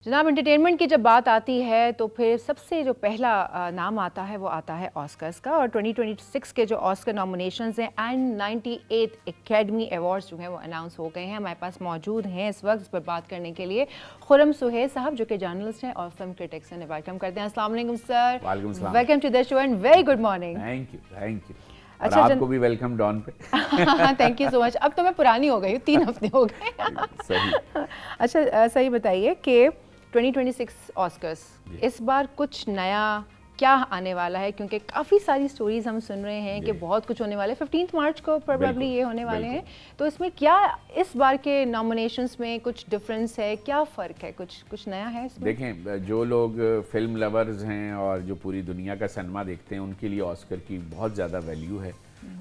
जनाब एंटरटेनमेंट की जब बात आती है तो फिर सबसे जो पहला नाम आता है वो आता है ऑस्कर्स का। और 2026 के जो ऑस्कर नॉमिनेशंस हैं एंड 98 एकेडमी अवार्ड्स जो हैं वो अनाउंस हो गए हैं। हमारे पास मौजूद हैं इस वक्त इस पर बात करने के लिए खुर्रम सुहेल साहब जो कि जर्नलिस्ट हैं और फिल्म क्रिटिक्स हैं। वेलकम करते हैं। अस्सलाम वालेकुम सर। वालेकुम सलाम। Welcome to the show and very good morning. Thank you. अच्छा, आपको भी वेलकम डॉन पे। Thank you so much. अब तो मैं पुरानी हो गई हूँ, 3 हफ्ते हो गए। सही। अच्छा, सही बताइए कि 2026 ऑस्कर्स इस बार कुछ नया क्या आने वाला है, क्योंकि काफ़ी सारी स्टोरीज हम सुन रहे हैं कि बहुत कुछ होने वाला है। 15 मार्च को प्रोबेबली ये होने वाले हैं, तो इसमें क्या इस बार के नॉमिनेशंस में कुछ डिफरेंस है, क्या फ़र्क है, कुछ नया है इसमें? देखें, जो लोग फिल्म लवर्स हैं और जो पूरी दुनिया का सिनेमा देखते हैं उनके लिए ऑस्कर की बहुत ज़्यादा वैल्यू है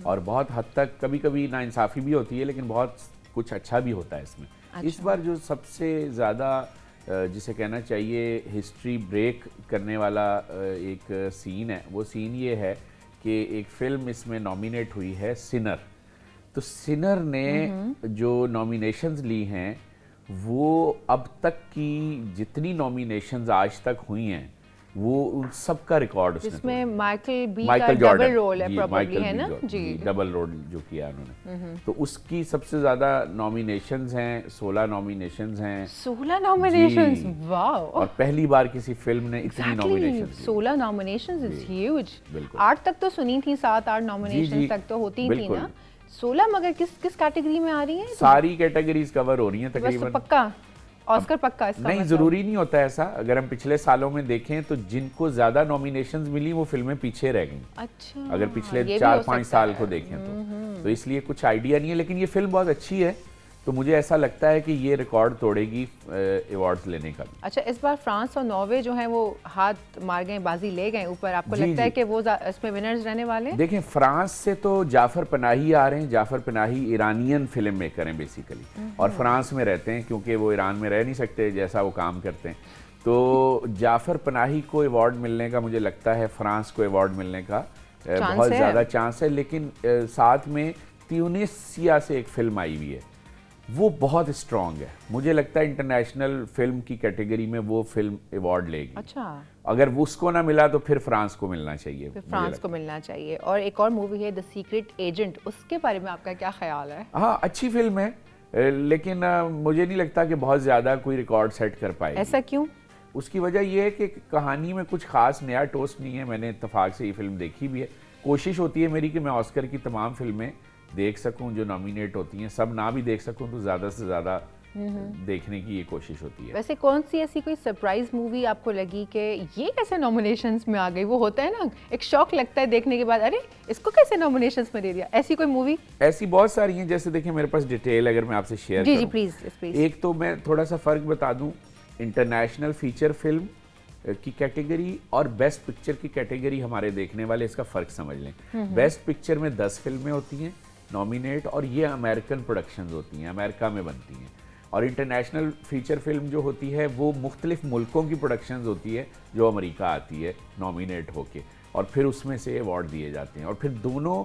और बहुत हद तक कभी कभी नाइंसाफ़ी भी होती है, लेकिन बहुत कुछ अच्छा भी होता है इसमें। अच्छा। इस बार जो सबसे ज़्यादा जिसे कहना चाहिए हिस्ट्री ब्रेक करने वाला एक सीन है, वो सीन ये है कि एक फ़िल्म इसमें नॉमिनेट हुई है, सिनर। तो सिनर ने जो नॉमिनेशंस ली हैं वो अब तक की जितनी नॉमिनेशंस आज तक हुई हैं वो उन सब का रिकॉर्ड उसने जिसमें माइकल बी का माइकल डबल जॉर्डन रोल है प्रोबेबली, है ना जी, डबल रोल जो किया उन्होंने, तो उसकी सबसे ज़्यादा नॉमिनेशंस हैं, 16 नॉमिनेशंस हैं। 16 नॉमिनेशंस, वाह। और पहली बार किसी फिल्म ने इतनी नॉमिनेशंस 16 नॉमिनेशंस इज ह्यूज। बिल्कुल। 8 तक तो सुनी थी, 7-8 नॉमिनेशंस तक तो होती ही थी ना। 16 मगर किस कैटेगरी में आ रही है? सारी कैटेगरीज कवर हो रही हैं तकरीबन। पक्का ऑस्कर पक्का इसका नहीं, मतलब? जरूरी नहीं होता ऐसा। अगर हम पिछले सालों में देखें तो जिनको ज्यादा नॉमिनेशंस मिली वो फिल्में पीछे रह गई। अच्छा, अगर पिछले ये भी 4-5 साल को देखें तो इसलिए कुछ आइडिया नहीं है, लेकिन ये फिल्म बहुत अच्छी है, तो मुझे ऐसा लगता है कि ये रिकॉर्ड तोड़ेगी अवार्ड्स लेने का। अच्छा, इस बार फ्रांस और नॉर्वे जो हैं वो हाथ मार गए, बाजी ले गए ऊपर। आपको लगता है कि वो इसमें विनर्स रहने वाले हैं? देखें, फ्रांस से तो जाफर पनाही आ रहे हैं। Jafar Panahi Iranian film maker हैं बेसिकली, और फ्रांस में रहते हैं क्योंकि वो ईरान में रह नहीं सकते जैसा वो काम करते हैं। तो जाफर पनाही को अवार्ड मिलने का मुझे लगता है, फ्रांस को अवार्ड मिलने का बहुत ज़्यादा चांस है। लेकिन साथ में ट्यूनिसिया से एक फिल्म आई हुई है, वो बहुत स्ट्रॉन्ग है। मुझे लगता है इंटरनेशनल फिल्म की कैटेगरी में वो फिल्म अवार्ड लेगी। अच्छा, अगर वो उसको ना मिला तो फिर फ्रांस को मिलना चाहिए। फिर फ्रांस को मिलना चाहिए। और एक और मूवी है द सीक्रेट एजेंट, उसके बारे में आपका क्या ख्याल है? हाँ, अच्छी फिल्म है, लेकिन मुझे नहीं लगता कि बहुत ज़्यादा कोई रिकॉर्ड सेट कर पाएगी। ऐसा क्यों? उसकी वजह यह है कि कहानी में कुछ खास नया टोस्ट नहीं है। मैंने इत्तेफाक से ये फिल्म देखी भी है। कोशिश होती है मेरी कि मैं ऑस्कर की तमाम फिल्में देख सकूं जो नॉमिनेट होती हैं। सब ना भी देख सकूं तो ज़्यादा से ज़्यादा देखने की ये कोशिश होती है। वैसे कौन सी ऐसी कोई सरप्राइज मूवी आपको लगी कि ये कैसे नॉमिनेशंस में आ गई? वो होता है ना, एक शॉक लगता है देखने के बाद, अरे इसको कैसे नॉमिनेशंस में दे दिया। ऐसी कोई मूवी? ऐसी बहुत सारी हैं। जैसे देखिए, मेरे पास डिटेल अगर मैं आपसे शेयर जी करूं। जी प्लीज। एक तो मैं थोड़ा सा फ़र्क बता दूं, इंटरनेशनल फीचर फिल्म की कैटेगरी और बेस्ट पिक्चर की कैटेगरी हमारे देखने वाले इसका फ़र्क समझ लें। बेस्ट पिक्चर में 10 फिल्में होती हैं नॉमिनेट, और ये अमेरिकन प्रोडक्शंस होती हैं, अमेरिका में बनती हैं। और इंटरनेशनल फीचर फिल्म जो होती है वो मुख्तलिफ मुल्कों की प्रोडक्शंस होती है जो अमेरिका आती है नॉमिनेट होके, और फिर उसमें से अवार्ड दिए जाते हैं। और फिर दोनों,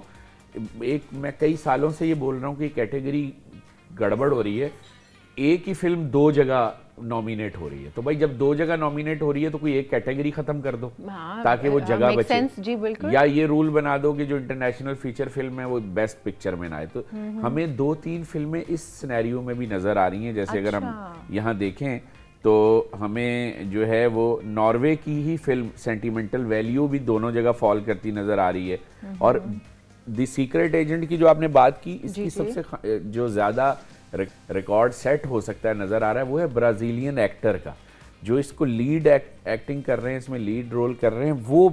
एक मैं कई सालों से ये बोल रहा हूँ कि कैटेगरी गड़बड़ हो रही है। एक ही फिल्म 2 जगह नॉमिनेट हो रही है, तो भाई जब 2 जगह नॉमिनेट हो रही है तो कोई एक कैटेगरी खत्म कर दो, ताकि वो जगह बचे। जी बिल्कुल। या ये रूल बना दो कि जो इंटरनेशनल फीचर फिल्म है वो बेस्ट पिक्चर में ना आए। तो हमें 2-3 फिल्में इस सिनेरियो में भी नजर आ रही हैं। जैसे अगर हम यहाँ देखें तो हमें जो है वो नॉर्वे की ही फिल्म सेंटिमेंटल वैल्यू भी दोनों जगह फॉल करती नजर आ रही है। और द सीक्रेट एजेंट की जो आपने बात की, इसकी सबसे जो ज़्यादा रिकॉर्ड सेट हो सकता है नज़र आ रहा है वो है ब्राज़ीलियन एक्टर का, जो इसको लीड एक्टिंग कर रहे हैं, इसमें लीड रोल कर रहे हैं। वो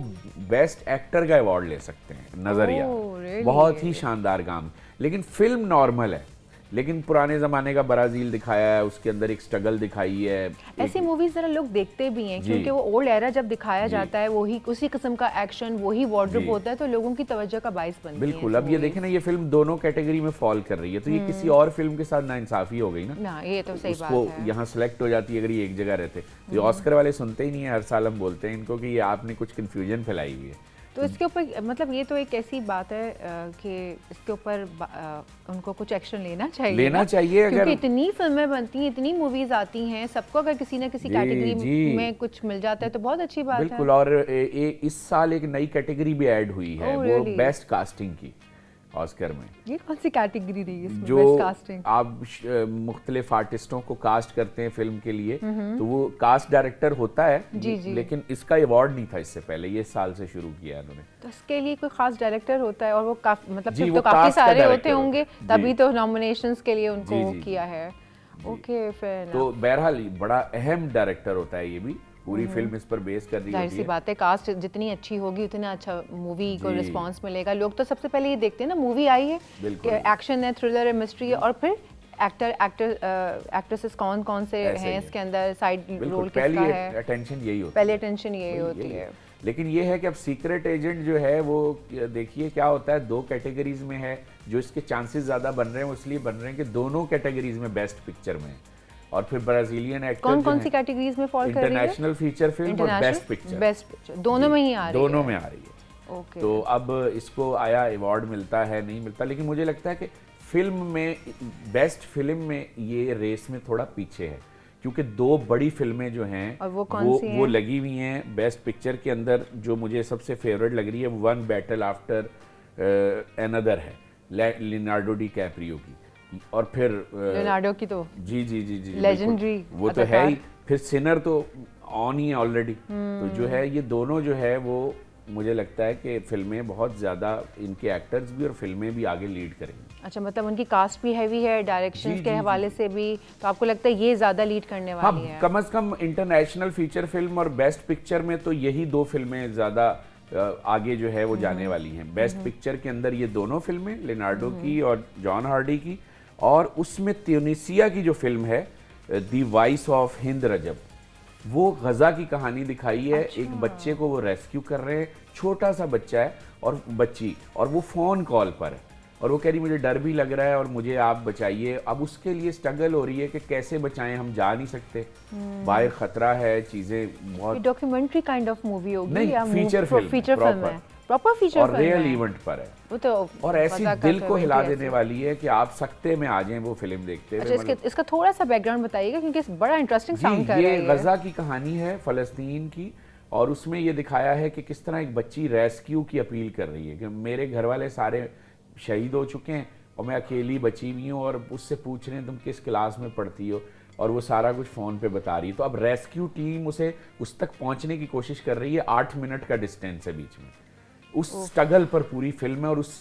बेस्ट एक्टर का अवार्ड ले सकते हैं नज़रिया। बहुत ही शानदार काम। लेकिन फिल्म नॉर्मल है, लेकिन पुराने ज़माने का ब्राज़ील दिखाया है, उसके अंदर एक स्ट्रगल दिखाई है। ऐसी मूवीज जरा लोग देखते भी हैं क्योंकि वो ओल्ड एरा जब दिखाया जाता है, वही उसी किस्म का एक्शन, वही वार्डरोब होता है, तो लोगों की तवज्जो का बाइस बनती है। बिल्कुल। अब ये देखें ना, ये फिल्म दोनों कैटेगरी में फॉल कर रही है, तो ये किसी और फिल्म के साथ नाइंसाफी हो गई ना। ये तो सही बात है। यहाँ सेलेक्ट हो जाती है अगर ये एक जगह रहते। तो ऑस्कर वाले सुनते ही नहीं है, हर साल हम बोलते हैं इनको कि ये आपने कुछ कन्फ्यूजन फैलाई हुई है। तो इसके ऊपर मतलब ये तो एक ऐसी बात है कि इसके ऊपर उनको कुछ एक्शन लेना चाहिए अगर क्योंकि इतनी फिल्में बनती हैं, इतनी मूवीज आती हैं, सबको अगर किसी ना किसी कैटेगरी में कुछ मिल जाता है तो बहुत अच्छी बात है। बिल्कुल। और इस साल एक नई कैटेगरी भी ऐड हुई है, वो बेस्ट कास्टिंग की ऑस्कर में। ये कौन सी कैटेगरी रही है इसमें? जो बेस्ट कास्टिंग आप मुख्तलिफ आर्टिस्टों को कास्ट करते हैं फिल्म के लिए, तो वो कास्ट डायरेक्टर होता है जी। लेकिन इसका अवार्ड नहीं था इससे पहले, ये साल से शुरू किया है उन्होंने। तो इसके लिए कोई खास डायरेक्टर होता है और वो मतलब जी, फिर वो तो काफी cast का सारे होते director होंगे तभी तो नॉमिनेशंस के लिए उनको किया है। ओके, फिर तो बहरहाल बड़ा अहम डायरेक्टर होता है ये भी, पूरी फिल्म इस पर बेस कर दी जाहिर सी बात है, कास्ट जितनी अच्छी होगी उतना अच्छा मूवी को रिस्पांस मिलेगा। लोग तो सबसे पहले ये देखते हैं ना, मूवी आई है कि एक्शन है, थ्रिलर है, मिस्ट्री है, और फिर एक्ट्रेसेस कौन कौन से हैं इसके अंदर, साइड रोल किसका है, अटेंशन यही होती है, पहले अटेंशन यही होती है। लेकिन ये है कि अब सीक्रेट एजेंट जो है वो देखिए क्या होता है, 2 कैटेगरीज में है, जो इसके चांसेस ज्यादा बन रहे हैं वो इसलिए बन रहे हैं कि दोनों कैटेगरीज में बेस्ट पिक्चर में, और फिर ब्राजीलियन एक्टर कौन सी कैटेगरीज में फॉल कर रही है? इंटरनेशनल फीचर फिल्म और बेस्ट पिक्चर दोनों में ही आ रही है। दोनों में आ रही है। ओके। तो अब इसको आया अवार्ड मिलता है नहीं मिलता, लेकिन मुझे लगता है कि फिल्म में, बेस्ट फिल्म में ये रेस में थोड़ा पीछे है, क्योंकि 2 बड़ी फिल्में जो हैं और वो लगी हुई हैं। बेस्ट पिक्चर के अंदर जो मुझे सबसे फेवरेट लग रही है, वन बैटल आफ्टर अनदर है, लियोनार्डो डी कैप्रियो की, और फिर लियोनार्डो की तो जी लेजेंडरी वो तो है ही, फिर सिनर तो ऑन ही है ऑलरेडी। तो जो है ये दोनों जो है वो मुझे लगता है कि फिल्में बहुत ज़्यादा, इनके एक्टर्स भी और फिल्में भी आगे लीड करेंगी। अच्छा, मतलब उनकी कास्ट भी हैवी है, डायरेक्शन के हवाले से भी, तो आपको लगता है ये ज़्यादा लीड करने वाली है? कम से कम इंटरनेशनल फीचर फिल्म और बेस्ट पिक्चर में तो यही 2 फिल्में ज़्यादा आगे जो है वो जाने वाली हैं। बेस्ट पिक्चर के अंदर ये दोनों फिल्में, लियोनार्डो की और जॉन हार्डी की, और उसमें ट्यूनीसिया की जो फिल्म है द वॉइस ऑफ हिंद रजब, वो गजा की कहानी दिखाई है। अच्छा। एक बच्चे को वो रेस्क्यू कर रहे हैं, छोटा सा बच्चा है और बच्ची, और वो फोन कॉल पर है और वो कह रही मुझे डर भी लग रहा है और मुझे आप बचाइए। अब उसके लिए स्ट्रगल हो रही है कि कैसे बचाएं, हम जा नहीं सकते, बाहर खतरा है, चीजें बहुत डॉक्यूमेंट्री काइंड ऑफ मूवी होगी नहीं, या फीचर फिल्म है, प्रॉपर फीचर और फिल्म रियल है। इवेंट पर है वो तो, और ऐसी दिल को हिला देने वाली है कि आप सकते में आ जाएं वो फिल्म देखते हुए। अच्छा, इसका थोड़ा सा बैकग्राउंड बताइएगा क्योंकि बड़ा इंटरेस्टिंग साउंड कर रहा है। ये गजा की कहानी है, फलस्तीन की, और उसमें ये दिखाया है कि किस तरह एक बच्ची रेस्क्यू की अपील कर रही है कि मेरे घर वाले सारे शहीद हो चुके हैं और मैं अकेली बची हुई हूँ, और उससे पूछ रहे हैं तुम किस क्लास में पढ़ती हो, और वो सारा कुछ फ़ोन पे बता रही है। तो अब रेस्क्यू टीम उसे उस तक पहुंचने की कोशिश कर रही है, 8 मिनट का डिस्टेंस है बीच में। उस स्ट्रगल पर पूरी फिल्म है और उस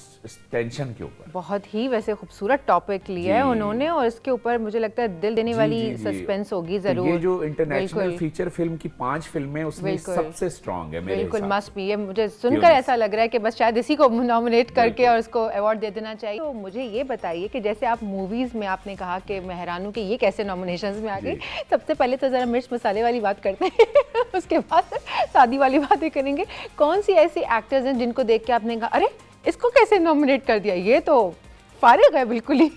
टेंशन के ऊपर। बहुत ही वैसे खूबसूरत टॉपिक लिया है उन्होंने, और इसके ऊपर मुझे लगता है दिल देने वाली सस्पेंस होगी जरूर। ये जो इंटरनेशनल फीचर फिल्म की 5 फिल्में उसमें सबसे स्ट्रांग है मेरे बिल्कुल, मस्ट बी। ये मुझे सुनकर ऐसा लग रहा है कि बस शायद इसी को नॉमिनेट करके और इसको अवार्ड दे देना चाहिए। तो मुझे ये बताइए कि जैसे आप मूवीज में आपने कहा कि मेहरानू के ये कैसे नॉमिनेशंस में आ गई, सबसे पहले तो जरा मिर्च मसाले वाली बात करते हैं उसके बाद शादी वाली बातें करेंगे। कौन सी ऐसी एक्टर्स हैं जिनको देख के आपने कहा अरे इसको कैसे नॉमिनेट कर दिया, ये तो फारिग है बिल्कुल ही?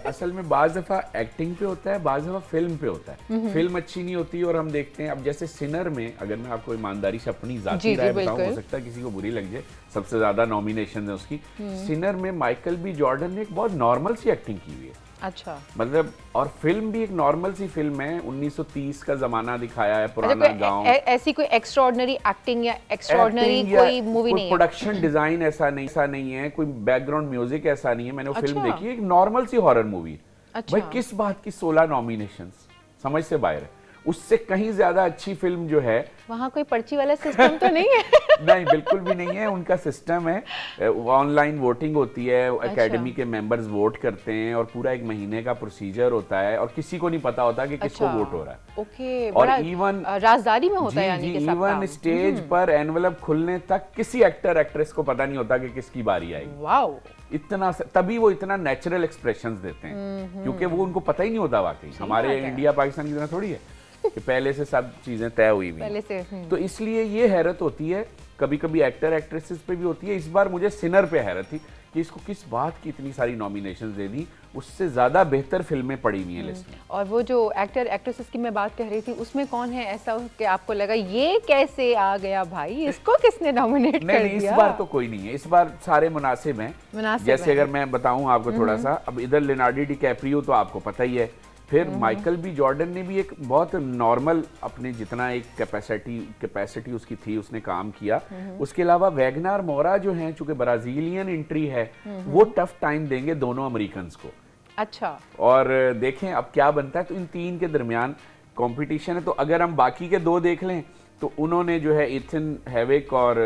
असल में बाज दफा एक्टिंग पे होता है, बाज दफा फिल्म पे होता है। फिल्म अच्छी नहीं होती और हम देखते हैं, अब जैसे सिनर में, अगर मैं आपको ईमानदारी से अपनी जाती राय बताऊं, हो सकता है किसी को बुरी लग जाए, सबसे ज्यादा नॉमिनेशन है उसकी। सिनर में माइकल बी जॉर्डन ने एक बहुत नॉर्मल सी एक्टिंग की हुई है। अच्छा, मतलब, और फिल्म भी एक नॉर्मल सी फिल्म है, 1930 का जमाना दिखाया है, पुराना गांव। ऐसी कोई एक्स्ट्राऑर्डिनरी एक्टिंग या एक्स्ट्राऑर्डिनरी कोई मूवी नहीं है, प्रोडक्शन डिजाइन ऐसा नहीं है, कोई बैकग्राउंड म्यूजिक ऐसा नहीं है। मैंने वो फिल्म देखी, एक नॉर्मल सी हॉरर मूवी। भाई किस बात की 16 नॉमिनेशंस, समझ से बाहर है। उससे कहीं ज्यादा अच्छी फिल्म जो है, वहाँ कोई पर्ची वाला सिस्टम तो नहीं है? नहीं, बिल्कुल भी नहीं है। उनका सिस्टम है, ऑनलाइन वोटिंग होती है, एकेडमी के मेंबर्स वोट करते हैं और पूरा 1 महीने का प्रोसीजर होता है और किसी को नहीं पता होता कि किसको वोट हो रहा है। ओके, और इवन राजदारी में होता है, यानी कि इवन स्टेज पर एनवलप खुलने तक किसी एक्टर एक्ट्रेस को पता नहीं होता कि किसकी बारी आएगी। वाओ, इतना, तभी वो इतना नेचुरल एक्सप्रेशंस देते हैं, क्योंकि वो उनको पता ही नहीं होता वाकई। हमारे इंडिया पाकिस्तान की तरह थोड़ी है कि पहले से सब चीजें तय हुई हुई। पहले से तो इसलिए ये हैरत होती है कभी कभी एक्टर एक्ट्रेसेस पे भी होती है। इस बार मुझे सिनर पे हैरत थी कि इसको किस बात की इतनी सारी नॉमिनेशंस दे दी, उससे ज़्यादा बेहतर फिल्में पड़ी हुई हैं लिस्ट में। और वो जो एक्टर एक्ट्रेसेस की मैं बात कह रही थी, उसमें कौन है ऐसा कि आपको लगा ये कैसे आ गया भाई, इसको किसने नॉमिनेट कर नहीं, दिया? इस बार तो कोई नहीं है, इस बार सारे मुनासिब हैं। जैसे अगर मैं बताऊं आपको थोड़ा सा, अब इधर लियोनार्डो डिकैप्रियो तो आपको पता ही है, फिर माइकल बी जॉर्डन ने भी एक बहुत नॉर्मल अपने जितना एक कैपेसिटी उसकी थी उसने काम किया। उसके अलावा वैगनार मोरा जो हैं, चूंकि ब्राजीलियन एंट्री है, वो टफ टाइम देंगे दोनों अमेरिकन को। अच्छा, और देखें अब क्या बनता है। तो इन तीन के दरमियान कंपटीशन है। तो अगर हम बाकी के दो देख लें तो उन्होंने जो है इथन हैविक और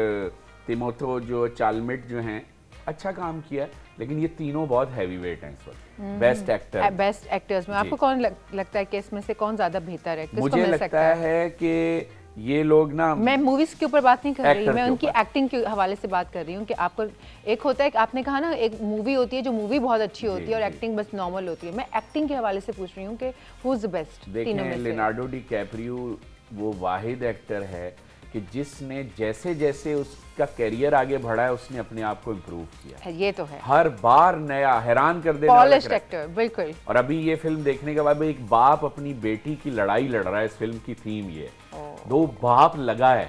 तिमोथो जो चालमेट जो हैं अच्छा काम किया, लेकिन ये तीनों बहुत हैवी वेट हैं इस वक्त बेस्ट एक्टर। बेस्ट एक्टर्स में आपको कौन लगता है कि इसमें से कौन ज्यादा बेहतर है? किसको मुझे मिल लगता सकता है कि ये लोग ना, मैं मूवीज के ऊपर बात नहीं कर रही, एक्टर मैं के उनकी ऊपर। एक्टिंग के हवाले से बात कर रही हूँ कि आपको एक होता है कि आपने कहा ना एक मूवी होती है जो मूवी बहुत अच्छी होती है और एक्टिंग बस नॉर्मल होती है। मैं एक्टिंग के हवाले से पूछ रही हूँ कि हु इज द बेस्ट तीनों में देखें से? लियोनार्डो डिकैप्रियो वो वाहिद एक्टर है कि जिसने जैसे जैसे उसका कैरियर आगे बढ़ा है उसने अपने आप को इम्प्रूव किया। ये तो है, हर बार नया हैरान कर देने वाला पॉलिश्ड character। एक्टर, बिल्कुल। और अभी ये फिल्म देखने के बाद एक बाप अपनी बेटी की लड़ाई लड़ रहा है। इस फिल्म की थीम ये है, दो बाप लगा है।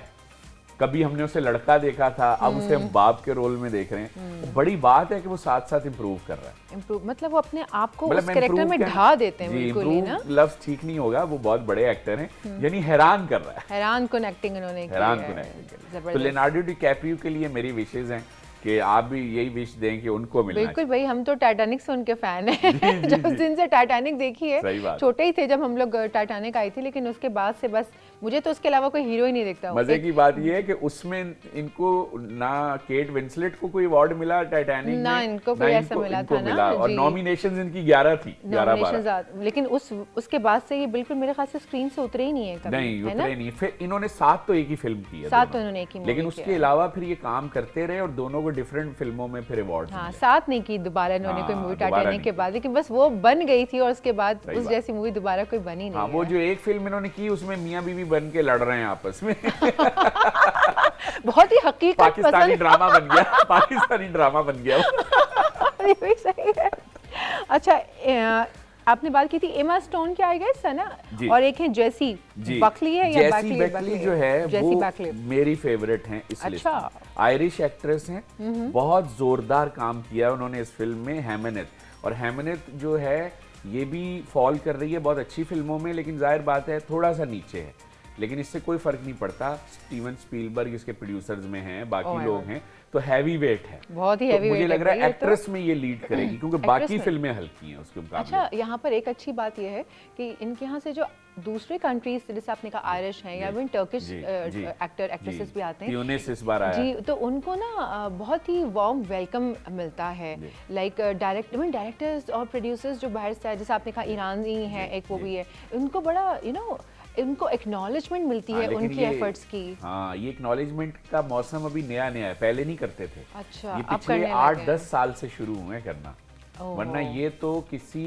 कभी हमने उसे लड़का देखा था, अब उसे हम बाप के रोल में देख रहे हैं। तो बड़ी बात है कि वो साथ साथ इम्प्रूव कर रहा है। इम्प्रूव मतलब वो अपने आप को मतलब उस कैरेक्टर में ढा देते हैं, बिल्कुल ही ना। लफ्ज ठीक नहीं होगा, वो बहुत बड़े एक्टर हैं, यानी हैरान कर रहा है। हैरान कुन एक्टिंग उन्होंने की हैरान है, कुन एक्टिंग। तो जबरदस्त। लियोनार्डो डिकैप्रियो के लिए मेरी विशेज हैं कि आप भी यही विश दें कि उनको मिलना बिल्कुल भाई, हम तो टाइटैनिक से उनके फैन हैं। जब दिन से टाइटैनिक देखी है, सही बात। छोटे ही थे जब हम लोग टाइटैनिक आई थी, लेकिन उसके बाद से बस मुझे तो उसके अलावा कोई हीरो ही नहीं दिखता। मजे की बात यह है कि उसमें इनको ना केट विंसलेट को कोई अवार्ड मिला टाइटैनिक में, ना इनको कोई ऐसा मिला था ना, और जी। नॉमिनेशंस इनकी 11 थी, नॉमिनेशंस, लेकिन उसके बाद से ये बिल्कुल मेरे ख्याल से स्क्रीन से उतरे ही नहीं है कभी, नहीं है ना? उतरे नहीं। फिर इन्होंने 7 तो एक ही फिल्म की है, साथ तो इन्होंने एक ही लेकिन movie उसके किया है। अलावा फिर ये काम करते रहे और दोनों को डिफरेंट फिल्मों में फिर अवार्ड हाँ, साथ नहीं की दोबारा इन्होंने कोई हाँ, मूवी दोबारा टाइटैनिक नहीं के बाद, लेकिन बस वो बन गई थी और उसके बाद सही उस बात। जैसी मूवी दोबारा कोई बनी नहीं हाँ, वो है। जो एक फिल्म इन्होंने की उसमें मियां बीवी बन के लड़ रहे हैं आपस में। बहुत ही हकीकत पाकिस्तानी पसंद। ड्रामा बन गया, पाकिस्तानी ड्रामा बन गया वो। ये भी सही है। अच्छा, आपने बात की थी एमा स्टोन की, आई गेस, है ना? जी। और एक है जेसी बकली है या जेसी बकली जो है जेसी वो बकली मेरी फेवरेट हैं इस लिस्ट में। आयरिश एक्ट्रेस हैं, बहुत जोरदार काम किया उन्होंने इस फिल्म में। हैमनेथ, और हैमनेथ जो है ये भी फॉल कर रही है बहुत अच्छी फिल्मों में, लेकिन जाहिर बात है थोड़ा सा नीचे है, लेकिन इससे कोई फर्क नहीं पड़ता। स्टीवन स्पीलबर्ग इसके प्रोड्यूसर्स में हैं, बाकी लोग हैं, तो हैवी वेट है, बहुत ही तो हैवी वेट मुझे लग रहा है तो। एक्ट्रेस में ये लीड करेगी क्योंकि बाकी फिल्में हल्की हैं उसके मुकाबले। अच्छा, यहाँ पर एक अच्छी बात यह है कि इनके यहाँ से जो दूसरे कंट्रीज जैसे आपने कहा आयरिश हैं या इवन टर्किश एक्टर एक्ट्रेसेस भी आते हैं, ट्यूनिस इस बार आया जी, तो उनको ना बहुत ही वार्म वेलकम मिलता है। लाइक डायरेक्टर्स और प्रोड्यूसर्स जो बाहर से आए, जैसे आपने कहा ईरानी है एक, वो भी है, उनको बड़ा इनको एक्नॉलेजमेंट मिलती है उनकी एफर्ट्स की। हाँ, ये एक्नॉलेजमेंट का मौसम अभी नया है, पहले नहीं करते थे। अच्छा, ये अब पिछले करने 8-10 साल से शुरू हुए करना, वरना ये तो किसी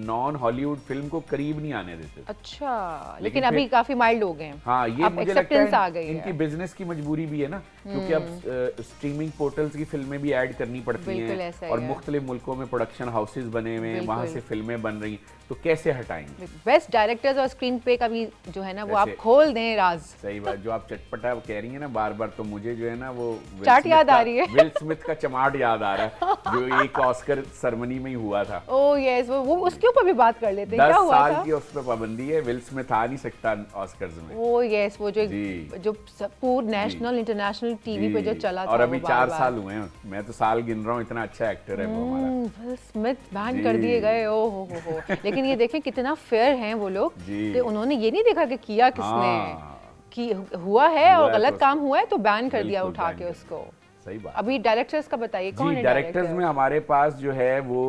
नॉन हॉलीवुड फिल्म को करीब नहीं आने देते। अच्छा, लेकिन अभी काफी माइल्ड हो गए हैं। हाँ, ये अब मुझे लगता acceptance आ है गई है। इनकी बिजनेस की मजबूरी भी है ना, क्योंकि अब स्ट्रीमिंग पोर्टल्स की फिल्में भी ऐड करनी पड़ती हैं और मुख्तलिफ मुल्कों में प्रोडक्शन हाउसेस बने हुए हैं, वहां से फिल्में बन रही हैं, तो कैसे हटाएंगे? बेस्ट डायरेक्टर्स और स्क्रीन पे का भी जो है ना वो आप खोल दें राज। सही बात, जो आप चटपटा कह रही है ना बार बार, तो मुझे जो है ना वो चाट याद आ रही है। विल स्मिथ का चमाट याद आ रहा है जो एक ऑस्कर सेरेमनी में ही हुआ था। ओह यस, वो उसके ऊपर भी बात कर लेते हैं, क्या हुआ 10 था? साल की उस पर पाबंदी है, विल स्मिथ आ नहीं सकता ऑस्कर्स में। ओह यस, वो जो पूरा नेशनल इंटरनेशनल टीवी पे जो चला था, और अभी 4 साल हुए हैं, मैं तो साल गिन रहा हूँ, इतना अच्छा एक्टर है वो हमारा। विल स्मिथ बैन कर दिए गए, ओ हो। लेकिन ये देखें कितना फेयर हैं वो लोग कि उन्होंने ये नहीं देखा कि किया किसने, कि हुआ है और गलत काम हुआ है तो बैन कर दिया उठा के उसको। सही बात। अभी डायरेक्टर्स का बताइए, कौन है डायरेक्टर्स में हमारे पास जो है वो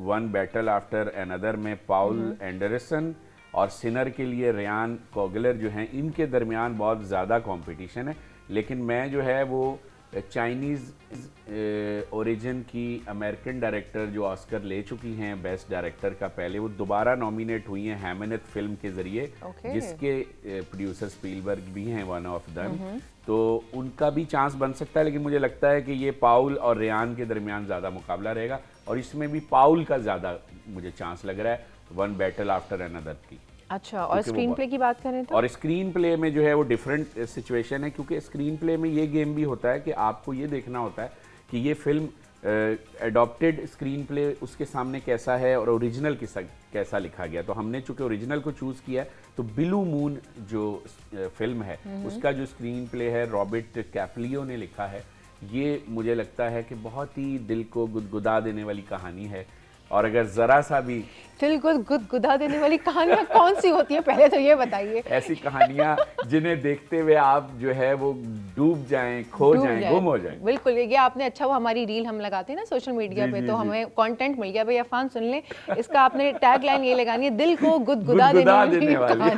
वन बैटल आफ्टर अनदर में पाउल एंडरसन और सिनर के लिए रियान कोगलर जो हैं, इनके दरमियान बहुत ज़्यादा कंपटीशन है, लेकिन मैं जो है वो चाइनीज़ ओरिजिन की अमेरिकन डायरेक्टर जो ऑस्कर ले चुकी हैं बेस्ट डायरेक्टर का, पहले वो दोबारा नॉमिनेट हुई हैं हैमनेट फिल्म के ज़रिए, जिसके प्रोड्यूसर स्पीलबर्ग भी हैं वन ऑफ देम, तो उनका भी चांस बन सकता है। लेकिन मुझे लगता है कि ये पाउल और रेयान के दरमियान ज़्यादा मुकाबला रहेगा, और इसमें भी पाउल का ज़्यादा मुझे चांस लग रहा है, वन बैटल आफ्टर अनदर की। अच्छा, और स्क्रीन प्ले की बात करें तो? और स्क्रीन प्ले में जो है वो डिफरेंट सिचुएशन है, क्योंकि स्क्रीन प्ले में ये गेम भी होता है कि आपको ये देखना होता है कि ये फिल्म एडॉप्टेड स्क्रीन प्ले उसके सामने कैसा है और ओरिजिनल कैसा लिखा गया। तो हमने चूंकि ओरिजिनल को चूज़ किया है, तो ब्लू मून जो फिल्म है उसका जो स्क्रीन प्ले है रॉबर्ट कैप्लियो ने लिखा है। ये मुझे लगता है कि बहुत ही दिल को गुदगुदा देने वाली कहानी है, और अगर ज़रा सा भी दिल को गुदगुदा देने वाली कहानियाँ कौन सी होती हैं, पहले तो ये बताइए। ऐसी कहानियाँ जिन्हें देखते हुए आप जो है वो डूब जाएं, खो जाएं, गुम हो जाएं। बिल्कुल, ये आपने अच्छा, वो हमारी रील हम लगाते हैं ना सोशल मीडिया पे, तो हमें कंटेंट मिल गया। भाई अफान सुन लें, इसका आपने टैग लाइन ये लगानी है, दिल को गुदगुदा देने वाली कहानी।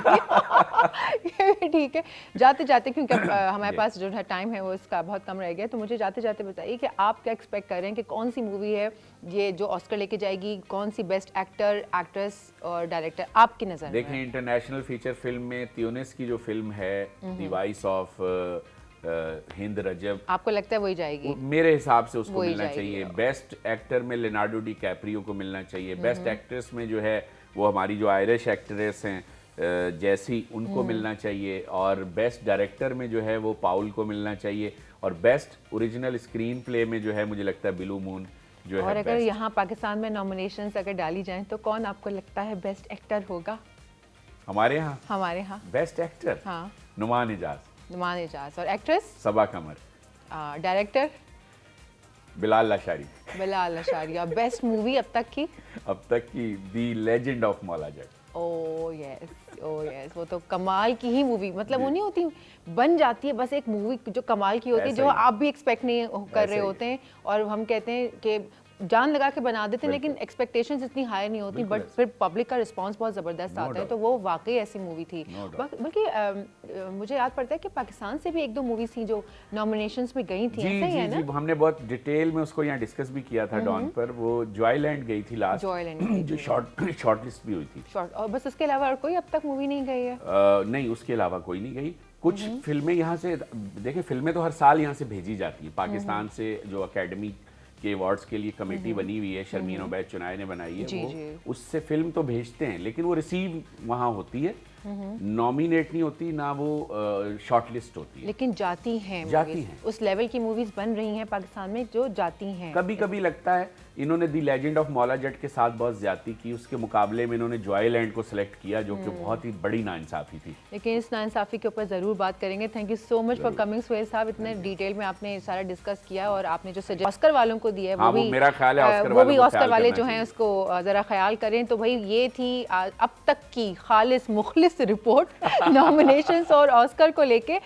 ये भी ठीक है। जाते जाते, क्योंकि हमारे पास जो है टाइम है वो इसका बहुत कम रह गया, तो मुझे जाते जाते बताइए कि आप क्या एक्सपेक्ट कर रहे हैं कि कौन सी मूवी है ये जो ऑस्कर लेके जाएगी, कौन सी बेस्ट एक्टर, एक्ट्रेस और डायरेक्टर आपकी नज़र में? देखें, इंटरनेशनल फीचर फिल्म में त्यूनिस की जो फिल्म है द वॉइस ऑफ हिंद रजब, आपको लगता है वही जाएगी? मेरे हिसाब से उसको मिलना चाहिए। बेस्ट एक्टर में लियोनार्डो डी कैप्रियो को मिलना चाहिए। बेस्ट एक्ट्रेस में जो है वो हमारी जो आयरिश एक्ट्रेस हैं जैसी, उनको मिलना चाहिए। और बेस्ट डायरेक्टर में जो है वो पाउल को मिलना चाहिए। और बेस्ट ओरिजिनल स्क्रीन प्ले में जो है मुझे लगता है ब्लू मून जो और है। अगर यहाँ पाकिस्तान में नॉमिनेशंस अगर डाली जाएं तो कौन आपको लगता है बेस्ट एक्टर होगा हमारे यहाँ? हमारे यहाँ बेस्ट एक्टर, हाँ, नुमान इजाज। नुमान इजाज। और एक्ट्रेस? सबा कमर। डायरेक्टर? बिलाल लाशारी। बिलाल लाशारी। और बेस्ट मूवी अब तक की? अब तक की दी legend of Maula Jatt. Oh yes, oh yes, वो तो कमाल की ही मूवी, मतलब वो नहीं होती, बन जाती है बस एक मूवी जो कमाल की होती है, जो आप भी एक्सपेक्ट नहीं कर रहे होते हैं, और हम कहते हैं कि जान लगा के बना देते हैं, लेकिन एक्सपेक्टेशंस इतनी हाई नहीं होती, बट फिर पब्लिक का रिस्पांस बहुत ज़बरदस्त आता है। तो वो वाकई ऐसी मूवी थी। बल्कि मुझे याद पड़ता है कि पाकिस्तान से भी एक दो मूवीज थी जो नॉमिनेशंस में गई थी, ऐसा ही है ना? हमने बहुत डिटेल में उसको यहाँ डिस्कस भी किया था डॉन पर। वो जॉयलैंड गई थी लास्ट, जॉयलैंड जो शॉर्ट लिस्ट भी हुई थी। और बस उसके अलावा और कोई अब तक मूवी नहीं गई है? नहीं, उसके अलावा कोई नहीं गई। कुछ फिल्में यहाँ से, देखिए फिल्में तो हर साल यहाँ से भेजी जाती हैं पाकिस्तान से। जो अकेडमी के अवार्ड्स के लिए कमेटी बनी हुई है, शर्मीन ओबैद चुनाय ने बनाई है, वो उससे फिल्म तो भेजते हैं, लेकिन वो रिसीव वहाँ होती है, नॉमिनेट नहीं होती, ना वो शॉर्ट लिस्ट होती है। लेकिन जाती हैं उस लेवल की मूवीज बन रही हैं पाकिस्तान में जो जाती हैं। कभी कभी लगता है इन्होंने दी लेजेंड ऑफ मौला जट के साथ बहुत ज्यादती की, उसके मुकाबले में इन्होंने जॉयलैंड को सिलेक्ट किया, जो कि बहुत ही बड़ी नाइंसाफी थी। लेकिन इस नाइंसाफी के ऊपर ज़रूर बात करेंगे। Thank you so much for coming Suhail साहब, इतने डिटेल में आपने सारा डिस्कस किया, और आपने जो सजेस्ट ऑस्कर वालों को दिया है वो भी, मेरा ख्याल है वो भी ऑस्कर वाले जो हैं उसको ज़रा ख्याल करें। तो भाई ये थी अब तक की खालिस मुखलिस रिपोर्ट नॉमिनेशंस और ऑस्कर को लेके।